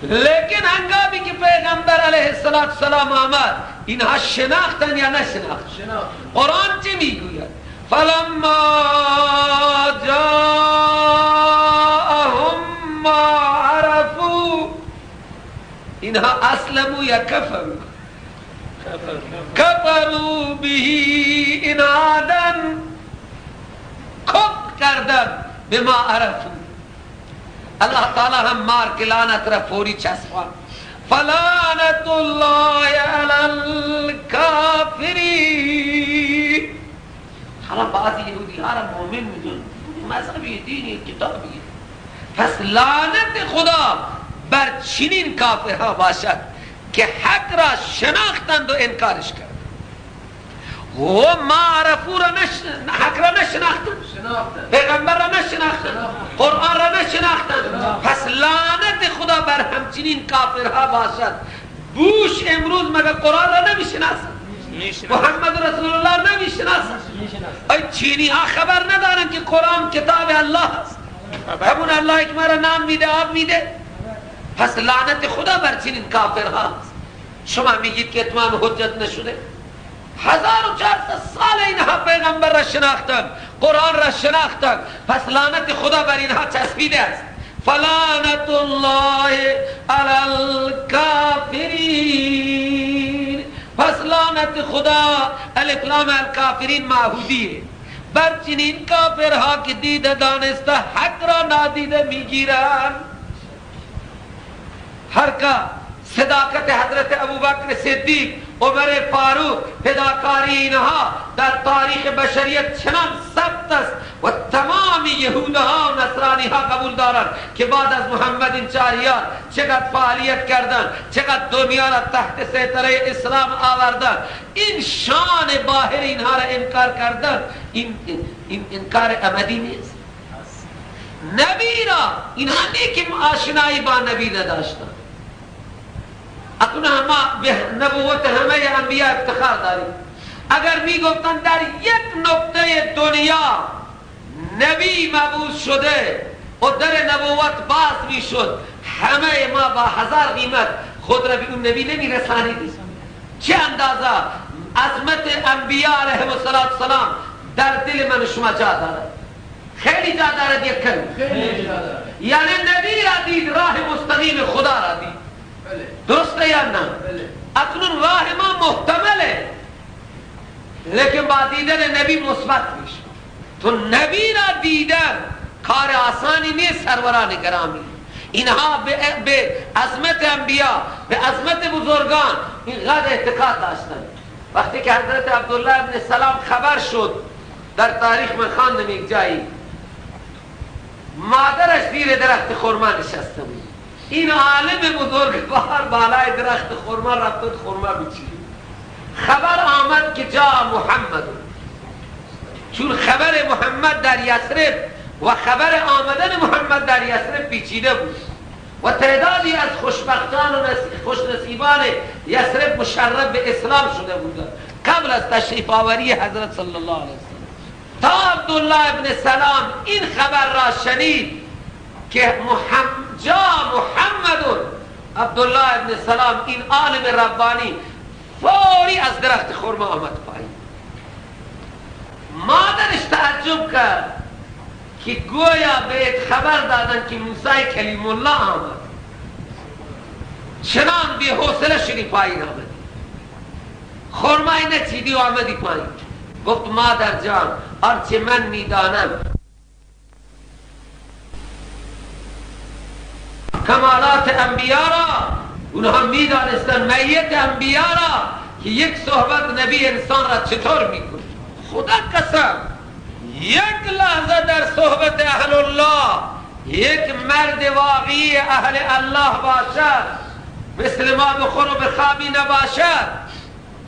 لیکن هنگامی که پیغمبر علیه السلام آمد اینها شناختن یا نشناختن؟ قرآن چی میگوید؟ فلما جاءهم ما عرفوا، اینها اسلموا یا کفروا؟ کفروا به، انادن کفر کردن به ما عرفوا. اللہ تعالی هم مارک لعنت را فوری چسبان. فلعنت الله علی الکافرین. حالا بعضی یهودی ها را مؤمن میدون، مذهبی دینی کتابی، پس لعنت خدا بر چنین کافرها باشد که حق را شناختند و انکارش کرد. و ما عرفو را حق را نشناختند، پیغمبر را نشناختند، قرآن را نشناختند. پس لعنت خدا بر همچنین کافرها باشد. بوش امروز مگر قرآن را نمیشناسند، محمد رسول الله نمیشناسند. ای چینی ها خبر ندارند که قرآن کتاب الله است، همون الله که ما را نام میده آب میده. پس لعنت خدا بر چنین کافرها است. شما میگید که اتمام حجت نشده؟ 1400 سال اینها پیغمبر را شناختند، قرآن را شناختند، پس لعنت خدا بر اینها چسبیده است. فلعنت الله علی الکافرین. پس لعنت خدا الف لام الکافرین معهودیه بر چنین کافرها که دیده دانسته حق را نادیده میگیرند. هر که صداقت حضرت ابوبکر صدیق، عمر فاروق، فداکاری اینها در تاریخ بشریت چنان ثبت است و تمام یهودها و نصرانی ها قبول دارند که بعد از محمد این چهریار چقدر فعالیت کردند، چقدر دنیا را تحت سیطره اسلام آوردند. این شان باهر اینها را انکار کردند. این انکار ابدی نیست. نبی را اینها نه که آشنایی با نبی نداشتند. اکنون ما به نبوت همه انبیاء افتخار داریم. اگر می گفتن در یک نقطه دنیا نبی مبعوث شده و در نبوت باز می شد، همه ما با 1000 قیمت خود را به اون نبی نمی رسانیدیم. چه اندازه عظمت انبیاء علیهم السلام در دل من شما جا دارد؟ خیلی جا دارد یک کلمه. یعنی نبی را دید، راه مستقیم خدا را دید. درسته یا نه؟ اکنون راه ما محتمله، لیکن با دیدن نبی مثبت میشه. تو نبی را دیدن کار آسانی نیست سروران گرامی. اینها به عظمت انبیا، به عظمت بزرگان اینقدر اعتقاد داشتن. وقتی که حضرت عبدالله ابن سلام خبر شد، در تاریخ من خواندم یک جایی، مادرش زیر درخت خرما نشسته بود. این عالم بزرگوار بالای درخت خرما رفت خرما بچید. خبر آمد که جا محمد. چون خبر محمد در یثرب و خبر آمدن محمد در یثرب پیچیده بود و تعدادی از خوشبختان و خوشنصیبان یثرب مشرف به اسلام شده بودند قبل از تشریف آوری حضرت صلی الله علیه وسلم. تا عبدالله ابن سلام این خبر را شنید که جا محمد عبدالله ابن سلام این عالم ربانی فوری از درخت خرما آمد پایین. مادرش تعجب کرد که گویا بهت خبر دادن که موسی کلیم الله آمد، چنان بی حوصله شدی پایین آمدی، خرمای نچیدی و آمدی پایین. گفت مادر جان آنچه من میدانم کمالات انبیاء را، اونها میدانستن میت انبیاء را که یک صحبت نبی انسان را چطور میکنه. خدا قسم یک لحظه در صحبت اهل الله یک مرد واقعی اهل الله باشد، مثل ما بخور و بخوابی نباشد،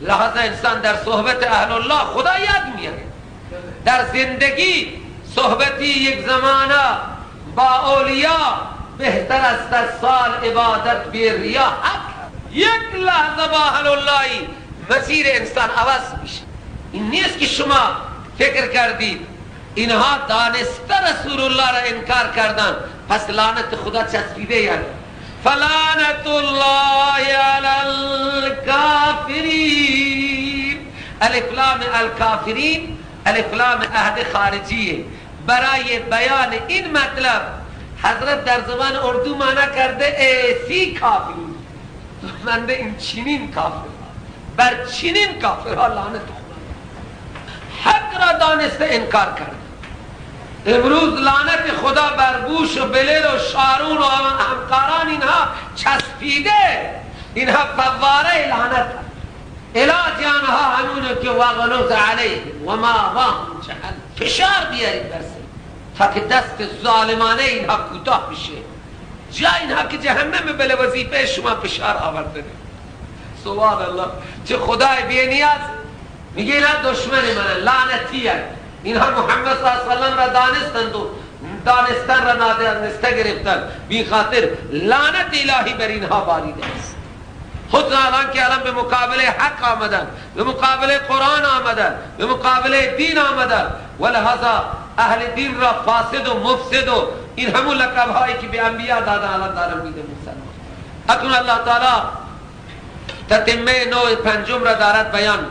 لحظه انسان در صحبت اهل الله خدا یاد میاره. در زندگی صحبتی یک زمانه با اولیاء بهتر است از سال عبادت بی ریا. یک لحظه با اهل اللهی مسیر انسان عوض میشه. این نیست که شما فکر کردید اینها دانسته رسول الله را انکار کردن پس لعنت خدا چسبیده یعنی فلعنت الله علی الکافرین. الف لام الکافرین الف لام عهد خارجیه. برای بیان این مطلب حضرت در زبان اردو معنی کرده ایسی کافرین، منده این چنین کافر، بر چنین کافرها لعنت خدا. حق را دانسته انکار کرد. امروز لعنت خدا بر بوش و بلل و شارون و همکاران اینها چسبیده، اینها فواره لعنت. علاج آنها همونه که وغلوظ علیه و ما واهم جهل، فشار بیارید بر سر تا که دست ظالمانه اینها کوتاه بشه. جا اینها که جهنم بله وظیفه شما فشار آورده. سبحان الله، چه خدای بی نیاز. میگه اینا دشمن من لعنتی هست. اینها محمد صلی اللہ علیہ وسلم را دانستند و دانستن را نادانسته گرفتن، بی خاطر لعنت الهی بر اینها باریده است. خود الان که الان به مقابله حق آمدن، به مقابله قرآن آمدن، به مقابله دین آمدن، و لحظا اهل دین را فاسد و مفسد و این همون لقب هایی که به انبیاء دادن الان دارن میده مسلمان. اکنون الله تعالی تتمه نوع پنجم را دارد بیان.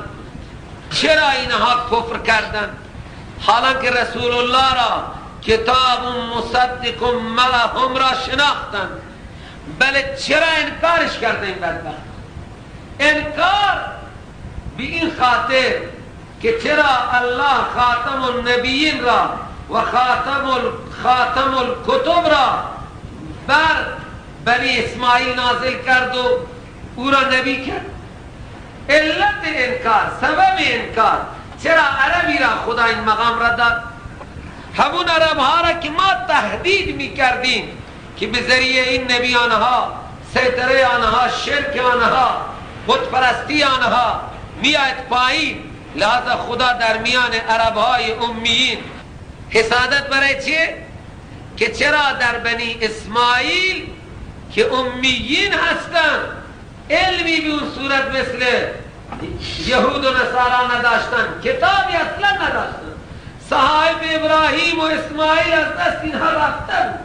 چرا اینها کفر کردن حالا که رسول الله را کتاب مصدق معهم را شناختن؟ بله چرا انکارش کردن این بدبخت؟ انکار به این خاطر که چرا الله خاتم النبیین را و خاتم الکتب را بر بنی اسماعیل نازل کرد و او را نبی کرد. علت انکار، سبب انکار، چرا عربی را خدا این مقام را داد؟ همون عرب ها را که ما تهدید می کردیم که به ذریعه این نبی آنها، سیطره آنها، شرک آنها، بت پرستی آنها میاد پایین، لذا خدا در میان عرب های امیین حسادت برای چیه؟ که چرا در بنی اسماعیل که امیین هستن علمی به اون صورت مثل یهود و نصارا نداشتن، کتابی اصلا نداشتن، صحائف ابراهیم و اسماعیل از دست اینها رفتن،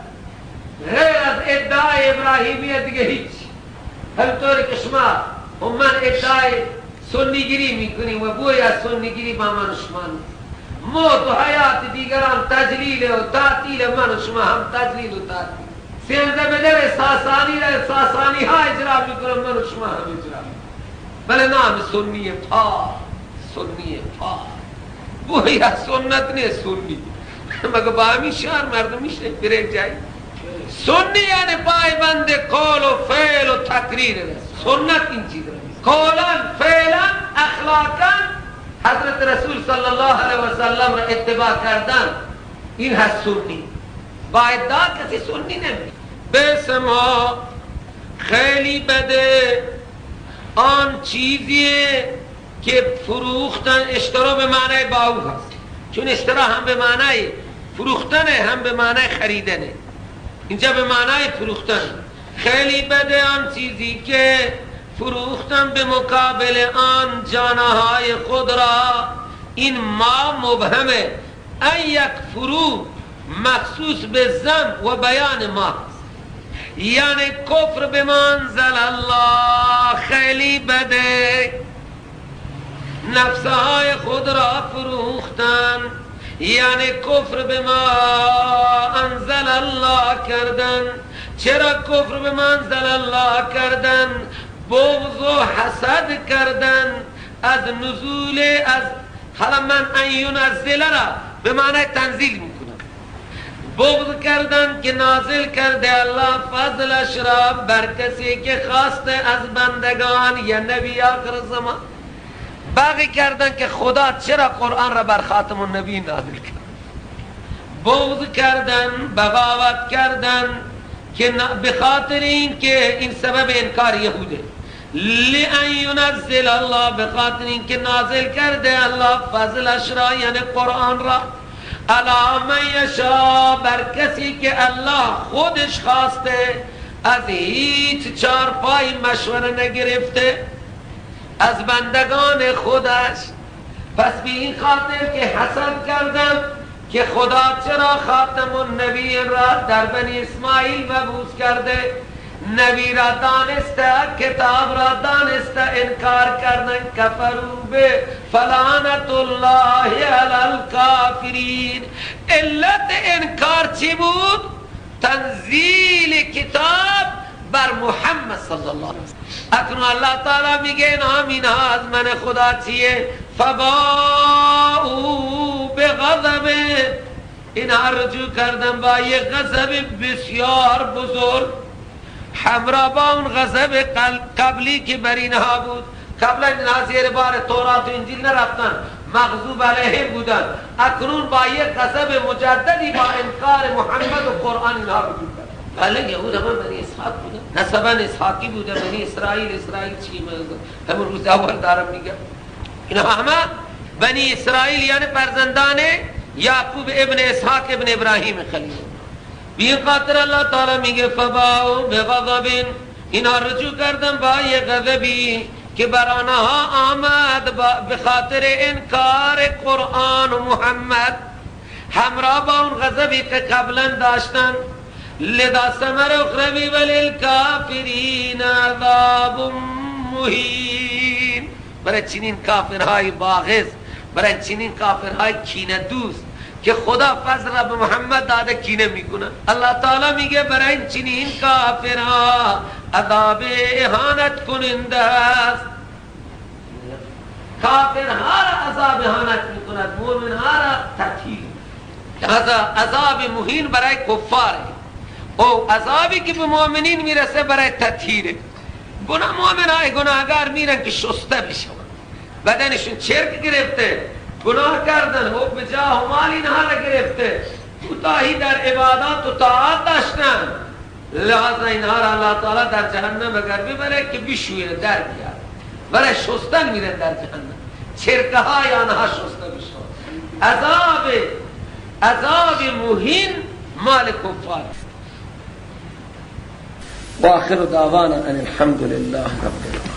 غیر از ادعای ابراهیمیه دیگه هیچ. همطور که شما من ادعای سنیگیری میکنیم و بوی از سنیگیری با من شما موت و حیات دیگران تجلیل و تعطیل من و شما هم تجلیل و تعطیل. سینده بدر ساسانی را ساسانی ها اجرا میکنم، من و شما هم اجرا میکنم. بله نام سنی پاک، سنی پاک، بوی از سنت نه سنی. مگه با همین شهر مردم میشه بره جایی؟ سنی یعنی پایبند قول و فعل و تقریر است. سنت این چیز را قولا فعلا اخلاقا حضرت رسول صلی الله علیه و سلم را اتباع کردن، این هست سنی. با ادعا کسی سنی نمی. بس ما خیلی بده آن چیزیه که فروختن. اشترا به معنی باو هست، چون اشترا هم به معنی فروختنه هم به معنی خریدنه. اینجا به معنی فروختن. خیلی بده آن چیزی که فروختن به مقابل آن جانهای خود را. این ما مبهمه، ان یک فرو مخصوص به زن و بیان ما هست. یعنی کفر به منزل الله خیلی بده، نفسهای خود را فروختن، یعنی کفر به ما انزل الله کردن. چرا کفر به منزل الله کردن؟ بغض و حسد کردن از نزول، از حالا من ان ینزل را به معنی تنزیل میکنم، بغض کردن که نازل کرده الله فضلش را بر کسی که خواسته از بندگان یا نبی آخر زمان. باقی کردن که خدا چرا قرآن را بر خاتم النبی نازل کرد. بغض کردن، بغاوت کردن که به خاطر این که این سبب انکار یهوده. لئن ینزل الله، به خاطر این که نازل کرده الله فضلش را یعنی قرآن را علی من یشاء، بر کسی که الله خودش خواسته، از هیچ چارپای مشوره نگرفته از بندگان خودش. پس به این خاطر که حسد کردن که خدا چرا خاتم النبی را در بنی اسماعیل مبعوث کرده، نبی را دانسته، کتاب را دانسته، انکار کردن. کفروا به فلعنت الله علی الکافرین. علت انکار چی بود؟ تنزیل کتاب بر محمد صلی الله علیه وسلم. اکنون الله تعالی میگه اینها از من خدا چیه؟ فباؤوا بغضب، اینها رجوع کردن با یک غضب بسیار بزرگ، همراه با اون غضب قبلی که بر اینها بود. قبلا اینها زیر بار تورات و انجیل نرفتن، مغضوب علیهم بودن. اکنون با یک غضب مجددی با انکار محمد و قرآن اینها رجوع کردن. بله یهود همه بنی اسحاق بودن، نسبا اسحاقی بودن، بنی اسرائیل چی همون روز اول دارم میگم. اینها همه بنی اسرائیل یعنی فرزندان یعقوب ابن اسحاق ابن ابراهیم خلیل. بی خاطر الله تعالی میگه فباؤوا بغضب، اینا رجوع کردن با یک غضبی که بر آنها آمد به خاطر انکار قرآن و محمد، همراه با اون غضبی که قبلا داشتن. لذا ثمر اخروی وللکافرین عذاب مهین. برای چنین کافرهای باغض، برای چنین کافرهای کینه دوست که خدا فضل را به محمد داده کینه میکنه، الله تعالی میگه برای این چنین کافرها عذاب اهانت کننده است. کافرها را عذاب اهانت میکند، مومنها را تطهیر. عذاب مهین برای کفاره، او عذابی که به مؤمنین میرسه برای تطهیره. مؤمنای گناهگار میرن که شسته بشون، بدنشون چرک گرفته، گناه کردن، حب به جاه و مال اینها را گرفته، کوتاهی در عبادات و طاعات داشتن، لحاظا اینها را الله تعالی در جهنم اگر ببره که بشویره در بیار، برای شستن میرن در جهنم، چرکه های آنها شسته بشون. عذاب مهین مال کفار است. و آخر دعوانا ان الحمد لله رب العالمین.